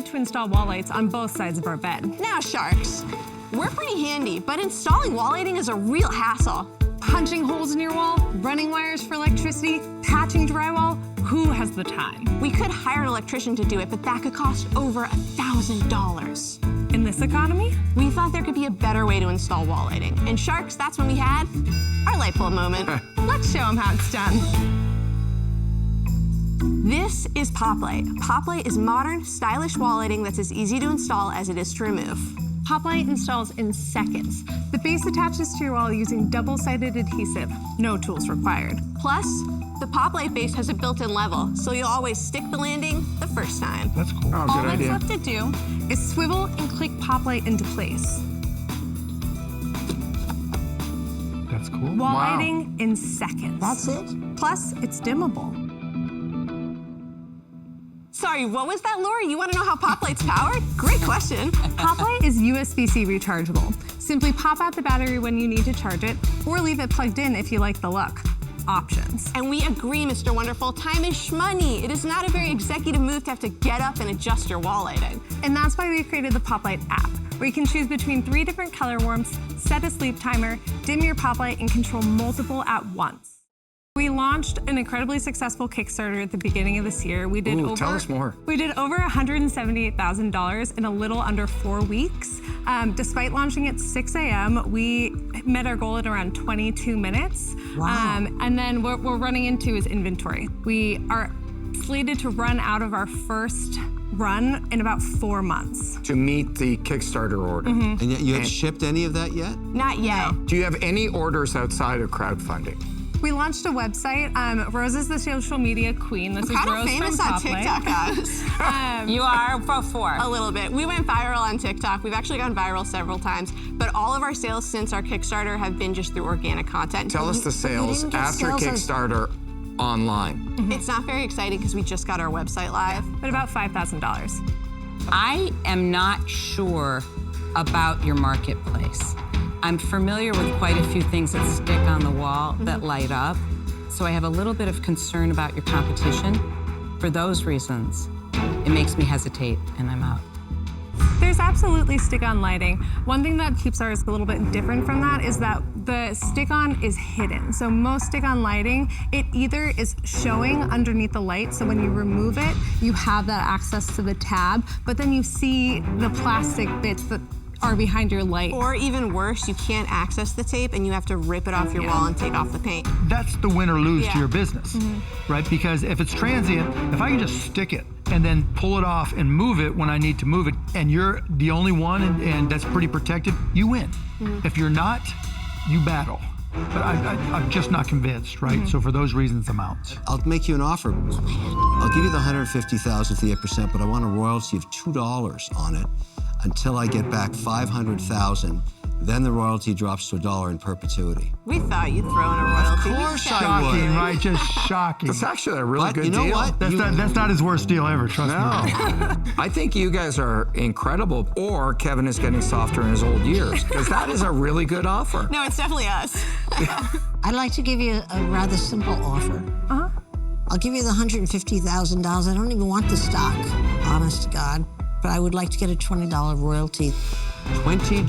needed to install wall lights on both sides of our bed. Now, sharks, we're pretty handy, but installing wall lighting is a real hassle. Punching holes in your wall, running wires for electricity, patching drywall, who has the time? We could hire an electrician to do it, but that could cost over $1,000. In this economy? We thought there could be a better way to install wall lighting. And sharks, that's when we had our light bulb moment. Let's show them how it's done. This is Poplite. Poplite is modern, stylish wall lighting that's as easy to install as it is to remove. Poplite installs in seconds. The base attaches to your wall using double-sided adhesive. No tools required. Plus, the Poplite base has a built-in level, so you'll always stick the landing the first time. That's cool. All that's left to do is swivel and click Poplite into place. That's cool. Wall lighting in seconds. That's it? Plus, it's dimmable. Sorry, what was that, Laura? You want to know how Poplite's powered? Great question. Poplite is USB-C rechargeable. Simply pop out the battery when you need to charge it, or leave it plugged in if you like the look. Options. And we agree, Mr. Wonderful, time is shmoney. It is not a very executive move to have to get up and adjust your wall lighting. And that's why we created the Poplite app, where you can choose between 3 different color warmths, set a sleep timer, dim your Poplite, and control multiple at once. We launched an incredibly successful Kickstarter at the beginning of this year. We did tell us more. We did over $178,000 in a little under 4 weeks. Despite launching at 6 a.m., we met our goal at around 22 minutes. Wow. And then what we're running into is inventory. We are slated to run out of our first run in about 4 months. To meet the Kickstarter order. And yet you had shipped any of that yet? Not yet. Do you have any orders outside of crowdfunding? We launched a website. Rose is the social media queen. This is Kind of Rose famous from on Poplite. TikTok, guys. You are before. A little bit. We went viral on TikTok. We've actually gone viral several times, but all of our sales since our Kickstarter have been just through organic content. Tell us the sales didn't get after sales on- Kickstarter online. It's not very exciting because we just got our website live. But about $5,000. I am not sure about your marketplace. I'm familiar with quite a few things that stick on the wall that light up, so I have a little bit of concern about your competition. For those reasons, it makes me hesitate, and I'm out. There's absolutely stick-on lighting. One thing that keeps ours a little bit different from that is that the stick-on is hidden. So most stick-on lighting, it either is showing underneath the light, so when you remove it, you have that access to the tab, but then you see the plastic bits that are behind your light. Or even worse, you can't access the tape and you have to rip it off your wall and take off the paint. That's the win or lose Yeah. to your business, right? Because if it's transient, if I can just stick it and then pull it off and move it when I need to move it, and you're the only one and that's pretty protected, you win. If you're not, you battle. But I'm just not convinced, right? So for those reasons, I'm out. I'll make you an offer. I'll give you the $150,000 for the 8%, but I want a royalty of $2 on it until I get back $500,000. Then the royalty drops to $1 in perpetuity. We thought you'd throw in a royalty. Of course I Shocking, would. right? Just shocking. It's actually a really But good you know deal. what? That's not his worst deal ever, trust me. No. I think you guys are incredible, or Kevin is getting softer in his old years, because that is a really good offer. No, it's definitely us. I'd like to give you a rather simple offer. I'll give you the $150,000. I don't even want the stock, honest to God. But I would like to get a $20 royalty. $20?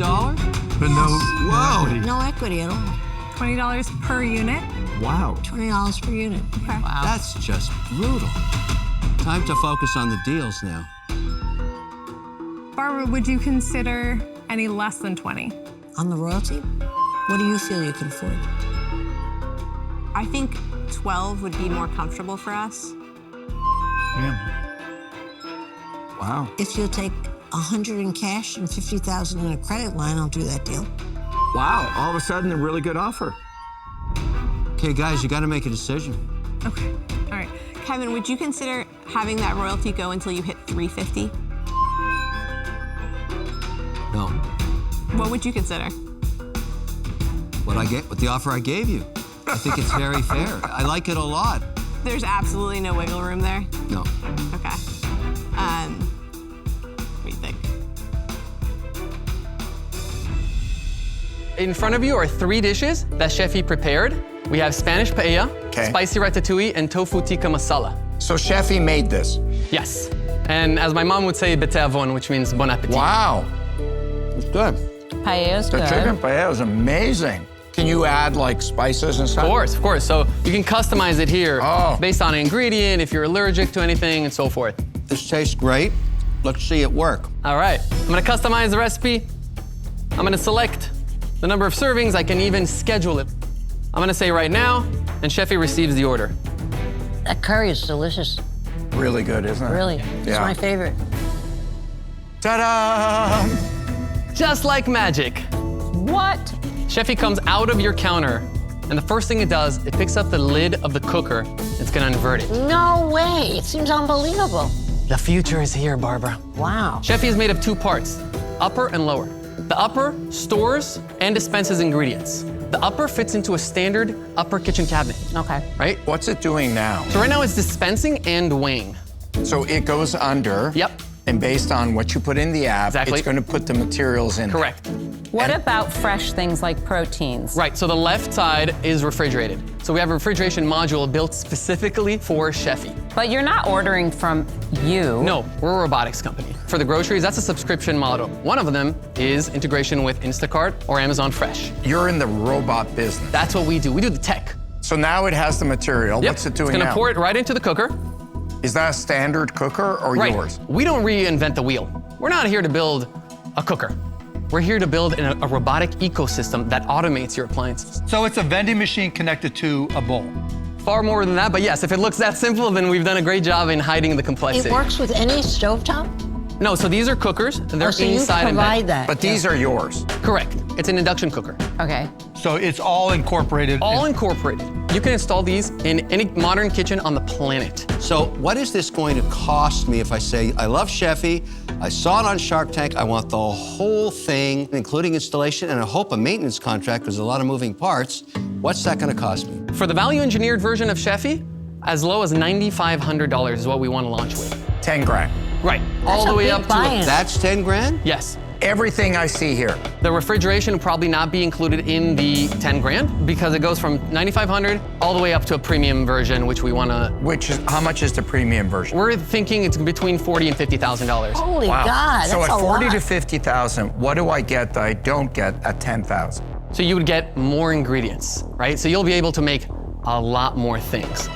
But no Whoa. equity. No equity at all. $20 per unit. Wow. $20 per unit. Okay. Wow. That's just brutal. Time to focus on the deals now. Barbara, would you consider any less than 20? On the royalty, what do you feel you can afford? I think 12 would be more comfortable for us. Yeah. Wow. If you'll take 100 in cash and 50,000 in a credit line, I'll do that deal. Wow. All of a sudden, a really good offer. Okay, guys, you got to make a decision. Okay, all right. Kevin, would you consider having that royalty go until you hit 350? No. What would you consider? What the offer I gave you. I think it's very fair. I like it a lot. There's absolutely no wiggle room there. No. Okay. What do you think? In front of you are 3 dishes that Cheffy prepared. We have Spanish paella, Okay. spicy ratatouille, and tofu tikka masala. So Cheffy made this. Yes. And as my mom would say, betavon, which means bon appetit. Wow. It's good. Paella's The good. chicken paella is amazing. Can you add like spices and stuff? Of course. So you can customize it here Oh. based on an ingredient, if you're allergic to anything, and so forth. This tastes great. Let's see it work. All right, I'm gonna customize the recipe. I'm gonna select the number of servings. I can even schedule it. I'm gonna say right now, and Cheffy receives the order. That curry is delicious. Really good, isn't it? Really. It's Yeah. my favorite. Ta-da! Just like magic. What? Cheffy comes out of your counter, and the first thing it does, it picks up the lid of the cooker. It's gonna invert it. No way. It seems unbelievable. The future is here, Barbara. Wow. Cheffy is made of two parts, upper and lower. The upper stores and dispenses ingredients. The upper fits into a standard upper kitchen cabinet, Okay. right? What's it doing now? So right now it's dispensing and weighing. So it goes under. Yep. And based on what you put in the app, Exactly. it's going to put the materials in. Correct. What about fresh things like proteins? Right, so the left side is refrigerated. So we have a refrigeration module built specifically for Cheffy. But you're not ordering from you. No, we're a robotics company. For the groceries, that's a subscription model. One of them is integration with Instacart or Amazon Fresh. You're in the robot business. That's what we do. We do the tech. So now it has the material. Yep. What's it doing It's gonna now? pour it right into the cooker. Is that a standard cooker or Right. yours? We don't reinvent the wheel. We're not here to build a cooker. We're here to build a robotic ecosystem that automates your appliances. So it's a vending machine connected to a bowl. Far more than that, but yes, if it looks that simple, then we've done a great job in hiding the complexity. It works with any stovetop? No, so these are cookers, and they're Oh, so you inside and provide vent. that. But these are yours. Correct. It's an induction cooker. Okay. So it's all incorporated. All incorporated. You can install these in any modern kitchen on the planet. So what is this going to cost me if I say, I love Cheffy, I saw it on Shark Tank, I want the whole thing, including installation, and I hope a maintenance contract, because there's a lot of moving parts. What's that going to cost me? For the value engineered version of Cheffy, as low as $9,500 is what we want to launch with. 10 grand. Right. All the way up to buy-in. That's 10 grand? yes. Everything I see here. The refrigeration will probably not be included in the 10 grand because it goes from $9,500 all the way up to a premium version, which we want to. Which is, how much is the premium version? We're thinking it's between $40,000 and $50,000. Holy God, So that's at a 40 lot. to 50,000, what do I get that I don't get at 10,000? So you would get more ingredients, right? So you'll be able to make a lot more things.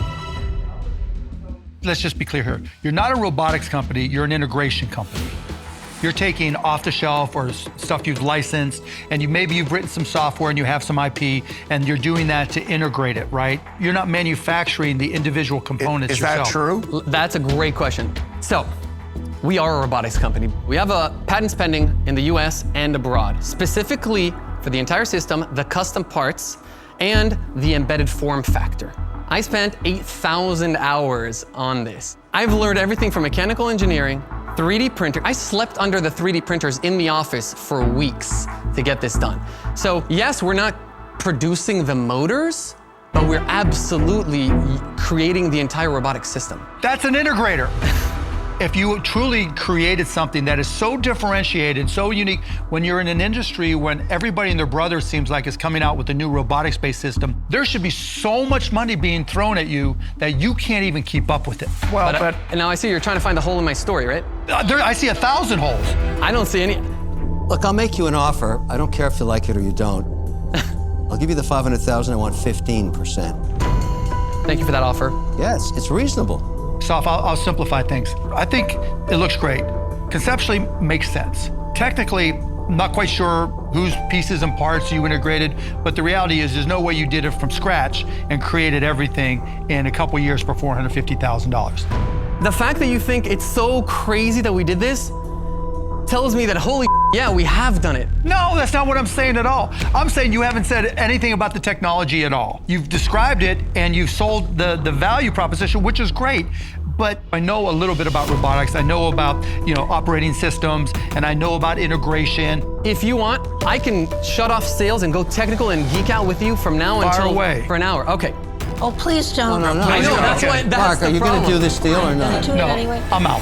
Let's just be clear here. You're not a robotics company, you're an integration company. You're taking off the shelf or stuff you've licensed, and maybe you've written some software and you have some IP, and you're doing that to integrate it, right? You're not manufacturing the individual components Is yourself. that true? That's a great question. So, we are a robotics company. We have patents pending in the US and abroad, specifically for the entire system, the custom parts, and the embedded form factor. I spent 8,000 hours on this. I've learned everything from mechanical engineering, 3D printer. I slept under the 3D printers in the office for weeks to get this done. So yes, we're not producing the motors, but we're absolutely creating the entire robotic system. That's an integrator. If you truly created something that is so differentiated, so unique, when you're in an industry when everybody and their brother seems like is coming out with a new robotics-based system, there should be so much money being thrown at you that you can't even keep up with it. Well, And now I see you're trying to find a hole in my story, right? I see 1,000 holes. I don't see any. Look, I'll make you an offer. I don't care if you like it or you don't. I'll give you the 500,000. I want 15%. Thank you for that offer. Yes, it's reasonable. So I'll simplify things. I think it looks great. Conceptually, makes sense. Technically, I'm not quite sure whose pieces and parts you integrated, but the reality is there's no way you did it from scratch and created everything in a couple years for $450,000. The fact that you think it's so crazy that we did this tells me that holy yeah, we have done it. No, that's not what I'm saying at all. I'm saying you haven't said anything about the technology at all. You've described it and you've sold the value proposition, which is great. But I know a little bit about robotics. I know about, operating systems, and I know about integration. If you want, I can shut off sales and go technical and geek out with you from now Fire until away. for an hour. Okay. Oh, please don't. No. I know, that's why that's Mark, the are you going to problem. do this deal or not? Do it No, anyway. I'm out.